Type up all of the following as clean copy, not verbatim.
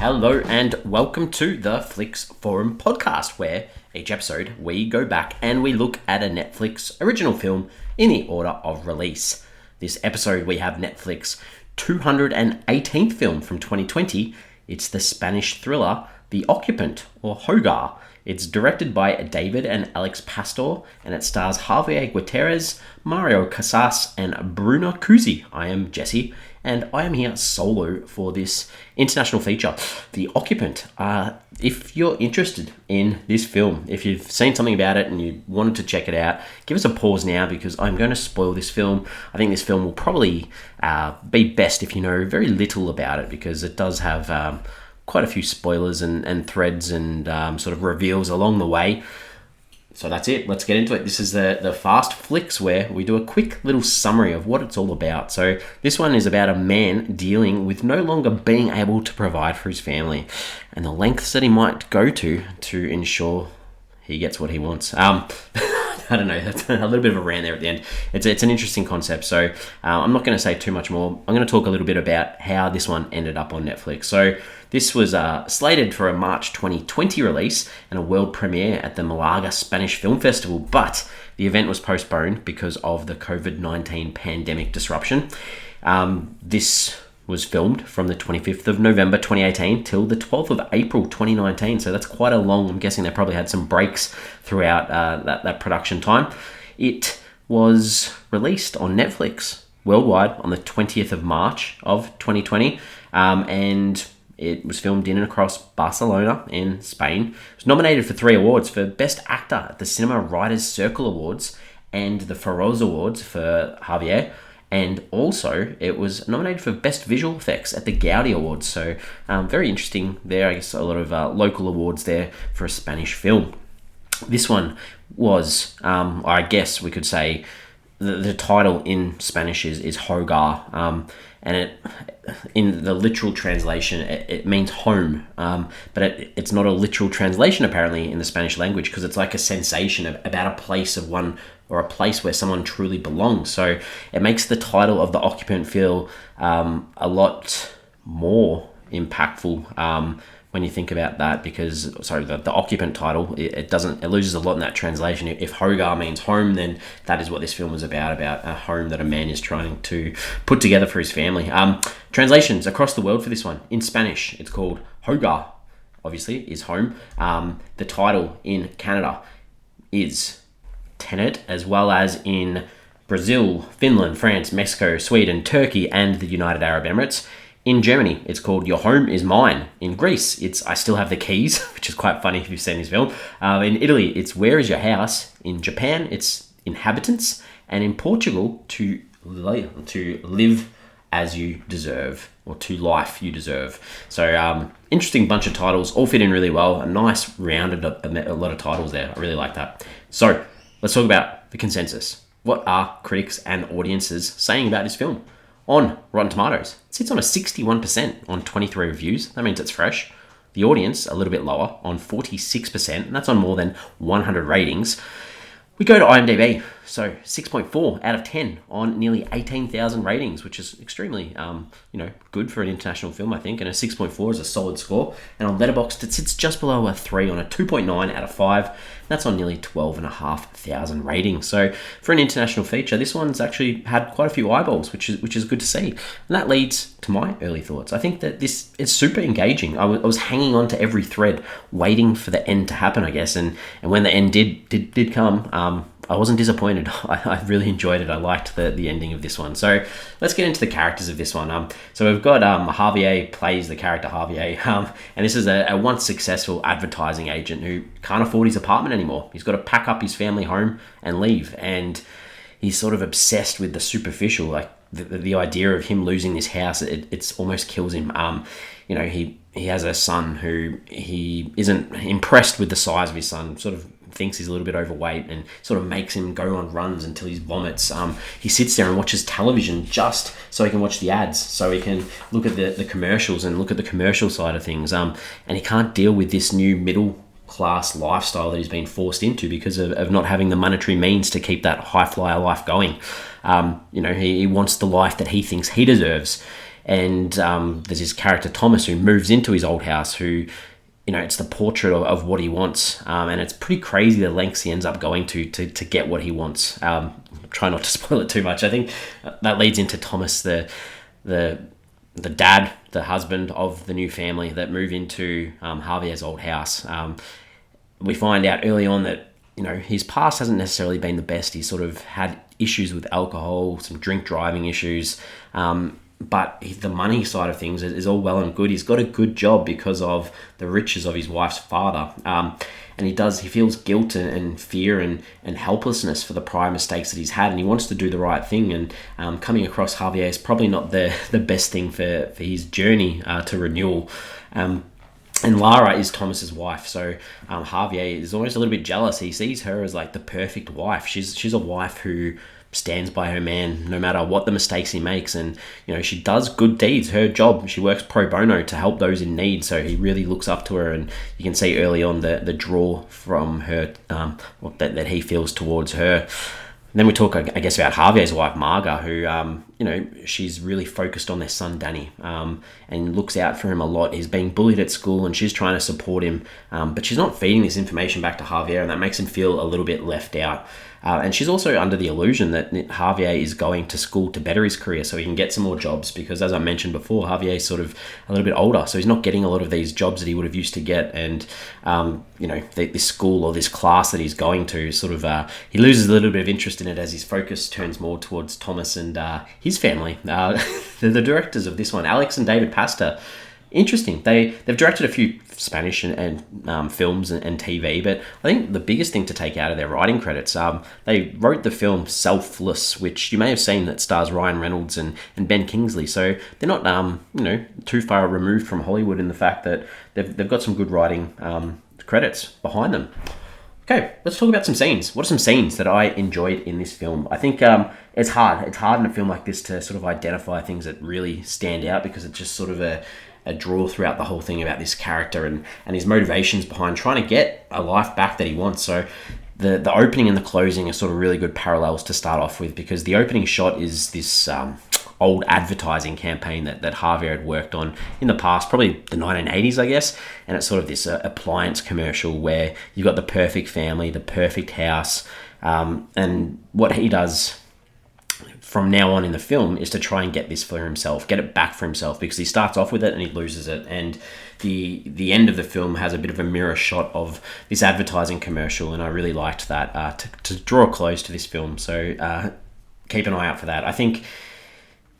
Hello and welcome to the Flix Forum podcast, where each episode we go back and we look at a Netflix original film in the order of release. This episode we have Netflix 218th film from 2020. It's the Spanish thriller The Occupant, or Hogar. It's directed by David and Alex Pastor, and it stars Javier Gutierrez, Mario Casas, and Bruna Cusi. I am Jesse, and I am here solo for this international feature, The Occupant. If you're interested in this film, if you've seen something about it and you wanted to check it out, give us a pause now because I'm going to spoil this film. I think this film will probably be best if you know very little about it, because it does have quite a few spoilers and threads and sort of reveals along the way. So that's it. Let's get into it. This is the Fast Flix, where we do a quick little summary of what it's all about. So this one is about a man dealing with no longer being able to provide for his family and the lengths that he might go to ensure he gets what he wants. I don't know, that's a little bit of a rant there at the end. It's an interesting concept, so I'm not going to say too much more. I'm going to talk a little bit about how this one ended up on Netflix. So this was slated for a March 2020 release and a world premiere at the Malaga Spanish Film Festival, but the event was postponed because of the COVID-19 pandemic disruption. This was filmed from the 25th of November 2018 till the 12th of April 2019. So that's quite a long, I'm guessing they probably had some breaks throughout that production time. It was released on Netflix worldwide on the 20th of March of 2020. And it was filmed in and across Barcelona in Spain. It was nominated for 3 awards: for Best Actor at the Cinema Writers Circle Awards and the Feroz Awards for Javier. And also, it was nominated for Best Visual Effects at the Gaudi Awards. So, very interesting there. I guess a lot of local awards there for a Spanish film. This one was, I guess we could say, the title in Spanish is Hogar. And it, in the literal translation, it means home. But it's not a literal translation, apparently, in the Spanish language, because it's like a sensation about a place of one, or a place where someone truly belongs. So it makes the title of The Occupant feel a lot more impactful when you think about that, because the Occupant title, it loses a lot in that translation. If Hogar means home, then that is what this film is about a home that a man is trying to put together for his family. Translations across the world for this one: in Spanish it's called Hogar, obviously is home. The title in Canada is Tenet, as well as in Brazil, Finland, France, Mexico, Sweden, Turkey, and the United Arab Emirates. In Germany, it's called Your Home Is Mine. In Greece, it's I Still Have the Keys, which is quite funny if you've seen this film. In Italy, it's Where Is Your House? In Japan, it's Inhabitants. And in Portugal, to live as you deserve, or to life you deserve. So interesting bunch of titles, all fit in really well. A nice rounded a lot of titles there. I really like that. So let's talk about the consensus. What are critics and audiences saying about this film? On Rotten Tomatoes, it sits on a 61% on 23 reviews. That means it's fresh. The audience, a little bit lower, on 46%, and that's on more than 100 ratings. We go to IMDb, so 6.4 out of 10 on nearly 18,000 ratings, which is extremely, good for an international film, I think, and a 6.4 is a solid score. And on Letterboxd, it sits just below a 3 on a 2.9 out of 5. That's on nearly 12,500 ratings. So for an international feature, this one's actually had quite a few eyeballs, which is good to see. And that leads to my early thoughts. I think that this is super engaging. I was hanging on to every thread, waiting for the end to happen, I guess. And when the end did come, I wasn't disappointed. I really enjoyed it. I liked the ending of this one. So let's get into the characters of this one. So we've got Javier plays the character Javier, and this is a once successful advertising agent who can't afford his apartment anymore. He's got to pack up his family home and leave, and he's sort of obsessed with the superficial, like the idea of him losing this house. It's almost kills him. He has a son who he isn't impressed with the size of his son, sort of thinks he's a little bit overweight, and sort of makes him go on runs until he vomits. He sits there and watches television just so he can watch the ads, so he can look at the commercials and look at the commercial side of things. And he can't deal with this new middle class lifestyle that he's been forced into because of not having the monetary means to keep that high flyer life going. He wants the life that he thinks he deserves. And there's this character, Thomas, who moves into his old house, who, it's the portrait of what he wants. And it's pretty crazy the lengths he ends up going to get what he wants. Try not to spoil it too much. I think that leads into Thomas, the dad, the husband of the new family that move into Javier's old house. We find out early on that, his past hasn't necessarily been the best. He's sort of had issues with alcohol, some drink driving issues. But the money side of things is all well and good. He's got a good job because of the riches of his wife's father. And he feels guilt and fear and helplessness for the prior mistakes that he's had, and he wants to do the right thing. And coming across Javier is probably not the best thing for his journey to renewal. And Lara is Thomas's wife, so Javier is almost a little bit jealous. He sees her as like the perfect wife. She's a wife who stands by her man no matter what the mistakes he makes, and she does good deeds. Her job, she works pro bono to help those in need, so he really looks up to her. And you can see early on the draw from her, that he feels towards her. And then we talk, I guess, about Javier's wife, Marga, who, she's really focused on their son, Danny, and looks out for him a lot. He's being bullied at school and she's trying to support him, but she's not feeding this information back to Javier, and that makes him feel a little bit left out. And she's also under the illusion that Javier is going to school to better his career so he can get some more jobs, because, as I mentioned before, Javier is sort of a little bit older, so he's not getting a lot of these jobs that he would have used to get. And, this school or this class that he's going to, sort of, he loses a little bit of interest in it as his focus turns more towards Thomas and his family. The directors of this one, Alex and David Pasta, interesting. They've directed a few Spanish and films and TV, but I think the biggest thing to take out of their writing credits, they wrote the film Selfless, which you may have seen, that stars Ryan Reynolds and Ben Kingsley. So they're not too far removed from Hollywood in the fact that they've got some good writing credits behind them. Okay, let's talk about some scenes. What are some scenes that I enjoyed in this film? I think it's hard. It's hard in a film like this to sort of identify things that really stand out, because it's just sort of a draw throughout the whole thing about this character and his motivations behind trying to get a life back that he wants. So the opening and the closing are sort of really good parallels to start off with, because the opening shot is this old advertising campaign that Javier had worked on in the past, probably the 1980s, I guess. And it's sort of this appliance commercial where you've got the perfect family, the perfect house. And what he does from now on in the film is to try and get this for himself, get it back for himself, because he starts off with it and he loses it. And the end of the film has a bit of a mirror shot of this advertising commercial, and I really liked that to draw a close to this film. So keep an eye out for that. I think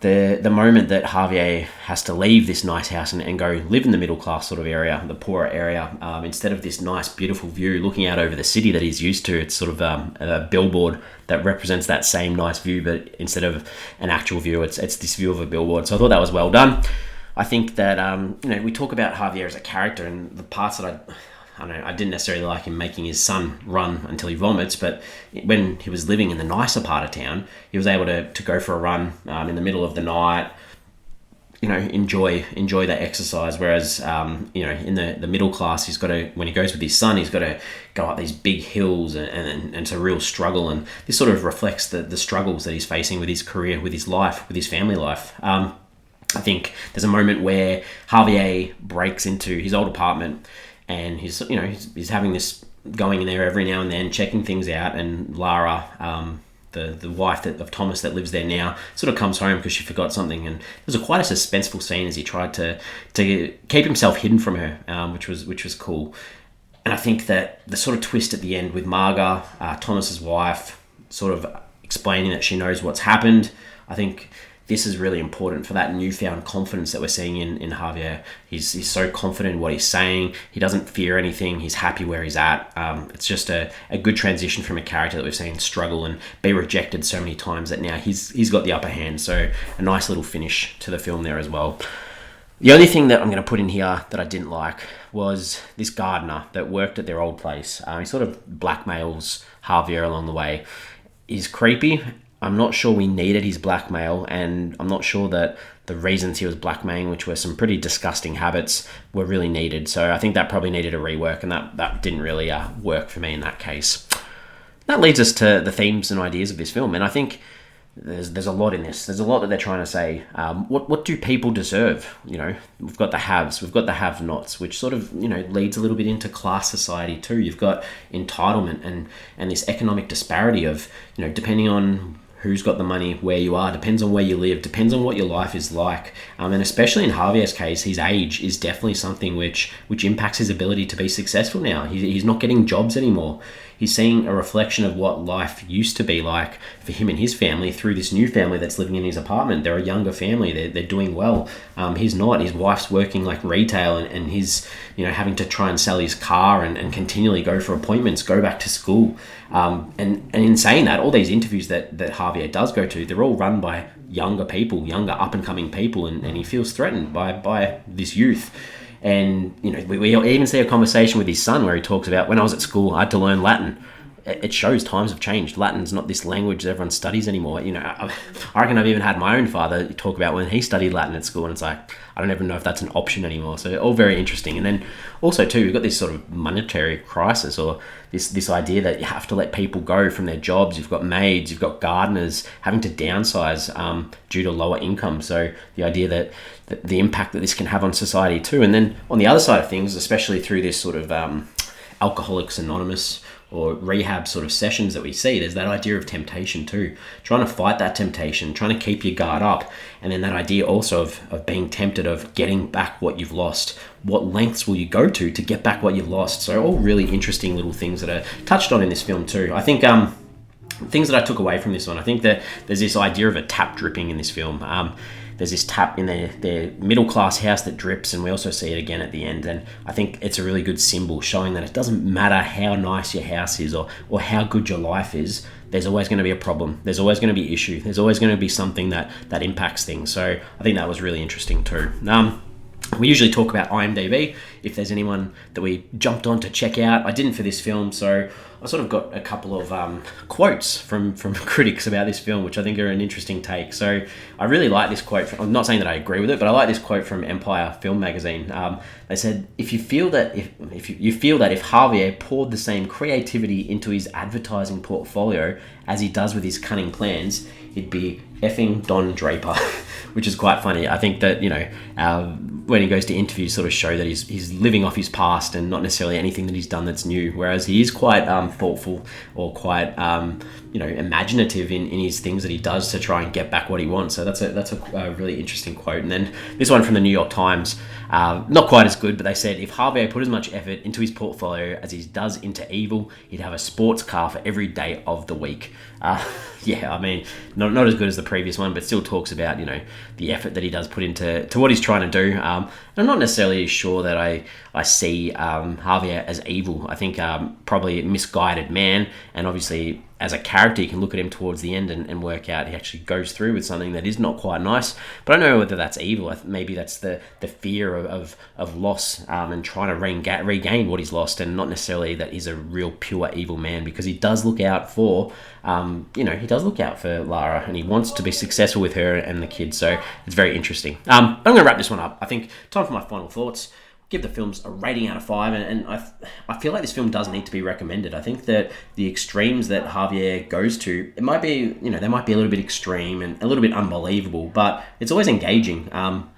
the moment that Javier has to leave this nice house and go live in the middle class sort of area, the poorer area, instead of this nice beautiful view looking out over the city that he's used to, it's sort of a billboard that represents that same nice view, but instead of an actual view, it's this view of a billboard. So I thought that was well done. I think that we talk about Javier as a character, and the parts that I didn't necessarily like him making his son run until he vomits, but when he was living in the nicer part of town, he was able to go for a run in the middle of the night, enjoy that exercise. Whereas, in the middle class, he's got to, when he goes with his son, he's got to go up these big hills, and it's a real struggle. And this sort of reflects the struggles that he's facing with his career, with his life, with his family life. I think there's a moment where Javier breaks into his old apartment, and he's having this, going in there every now and then, checking things out. And Lara, the wife of Thomas that lives there now, sort of comes home because she forgot something. And there's quite a suspenseful scene as he tried to keep himself hidden from her, which was cool. And I think that the sort of twist at the end with Marga, Thomas's wife, sort of explaining that she knows what's happened, I think this is really important for that newfound confidence that we're seeing in Javier. He's so confident in what he's saying. He doesn't fear anything. He's happy where he's at. It's just a good transition from a character that we've seen struggle and be rejected so many times that now he's got the upper hand. So a nice little finish to the film there as well. The only thing that I'm going to put in here that I didn't like was this gardener that worked at their old place. He sort of blackmails Javier along the way. He's creepy. I'm not sure we needed his blackmail, and I'm not sure that the reasons he was blackmailing, which were some pretty disgusting habits, were really needed. So I think that probably needed a rework, and that didn't really work for me in that case. That leads us to the themes and ideas of this film, and I think there's a lot in this. There's a lot that they're trying to say. What do people deserve? We've got the haves, we've got the have-nots, which sort of leads a little bit into class society too. You've got entitlement and this economic disparity of depending on who's got the money, where you are, depends on where you live, depends on what your life is like. And especially in Javier's case, his age is definitely something which impacts his ability to be successful now. He's not getting jobs anymore. He's seeing a reflection of what life used to be like for him and his family through this new family that's living in his apartment. They're a younger family. They're doing well. He's not. His wife's working like retail and he's having to try and sell his car and continually go for appointments, go back to school. And in saying that, all these interviews that Javier does go to, they're all run by younger people, younger up-and-coming people, and he feels threatened by this youth. And we even see a conversation with his son where he talks about, when I was at school, I had to learn Latin. It shows times have changed. Latin's not this language that everyone studies anymore. I reckon I've even had my own father talk about when he studied Latin at school, and it's like, I don't even know if that's an option anymore. So all very interesting. And then also too, we've got this sort of monetary crisis, or this idea that you have to let people go from their jobs. You've got maids, you've got gardeners having to downsize due to lower income. So the idea that the impact that this can have on society too. And then on the other side of things, especially through this sort of Alcoholics Anonymous or rehab sort of sessions that we see, there's that idea of temptation too. Trying to fight that temptation, trying to keep your guard up. And then that idea also of being tempted, of getting back what you've lost. What lengths will you go to get back what you've lost? So all really interesting little things that are touched on in this film too. I think things that I took away from this one, I think that there's this idea of a tap dripping in this film. There's this tap in their middle-class house that drips, and we also see it again at the end. And I think it's a really good symbol showing that it doesn't matter how nice your house is or how good your life is, there's always going to be a problem. There's always going to be issue. There's always going to be something that impacts things. So I think that was really interesting too. We usually talk about IMDb, if there's anyone that we jumped on to check out. I didn't for this film, so I sort of got a couple of quotes from critics about this film, which I think are an interesting take. So I really like this quote. I'm not saying that I agree with it, but I like this quote from Empire Film Magazine. They said, if you feel that if Javier poured the same creativity into his advertising portfolio as he does with his cunning plans, he'd be effing Don Draper, which is quite funny. I think that, when he goes to interviews, sort of show that he's living off his past and not necessarily anything that he's done that's new, whereas he is quite thoughtful or quite imaginative in his things that he does to try and get back what he wants. So that's a really interesting quote. And then this one from the New York Times, not quite as good, but they said, if Javier put as much effort into his portfolio as he does into evil, he'd have a sports car for every day of the week. Yeah, I mean, not as good as the previous one, but still talks about, the effort that he does put into what he's trying to do. I'm not necessarily sure that I see Javier as evil. I think probably a misguided man, and obviously as a character you can look at him towards the end and work out he actually goes through with something that is not quite nice. But I don't know whether that's evil. Maybe that's the fear of loss and trying to regain what he's lost, and not necessarily that he's a real pure evil man, because he does look out for he does look out for Lara, and he wants to be successful with her and the kids. So it's very interesting. I'm going to wrap this one up. I think time for my final thoughts. Give the films a rating out of 5, and I feel like this film does need to be recommended. I think that the extremes that Javier goes to, it might be, they might be a little bit extreme and a little bit unbelievable, but it's always engaging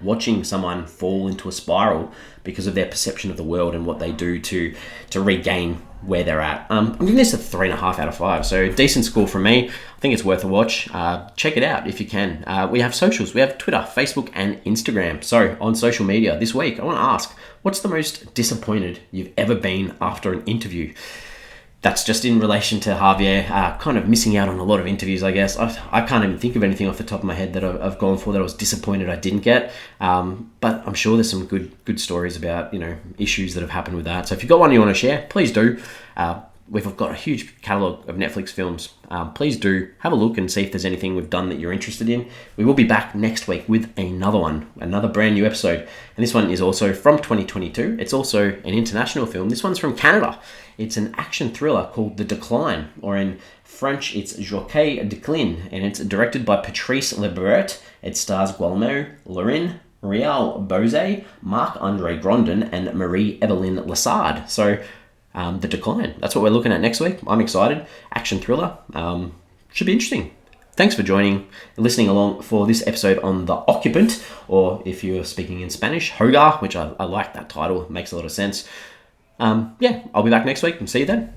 watching someone fall into a spiral because of their perception of the world and what they do to regain where they're at. I'm giving this a 3.5 out of 5, so decent score from me. I think it's worth a watch. Check it out if you can. We have socials. We have Twitter, Facebook, and Instagram. So on social media this week, I want to ask, what's the most disappointed you've ever been after an interview? That's just in relation to Javier, kind of missing out on a lot of interviews, I guess. I can't even think of anything off the top of my head that I've gone for that I was disappointed I didn't get. But I'm sure there's some good stories about, issues that have happened with that. So if you've got one you want to share, please do. We've got a huge catalogue of Netflix films. Please do have a look and see if there's anything we've done that you're interested in. We will be back next week with another brand new episode. And this one is also from 2022. It's also an international film. This one's from Canada. It's an action thriller called The Decline, or in French, it's Jockey Decline, and it's directed by Patrice Lebert. It stars Guillermo Lorin, Rial Bose, Marc-Andre Grondin, and Marie-Eveline Lassard. So, The Decline. That's what we're looking at next week. I'm excited. Action thriller. Should be interesting. thanks for listening along for this episode on The Occupant, or if you're speaking in Spanish, Hogar, which I like that title. It makes a lot of sense. I'll be back next week and see you then.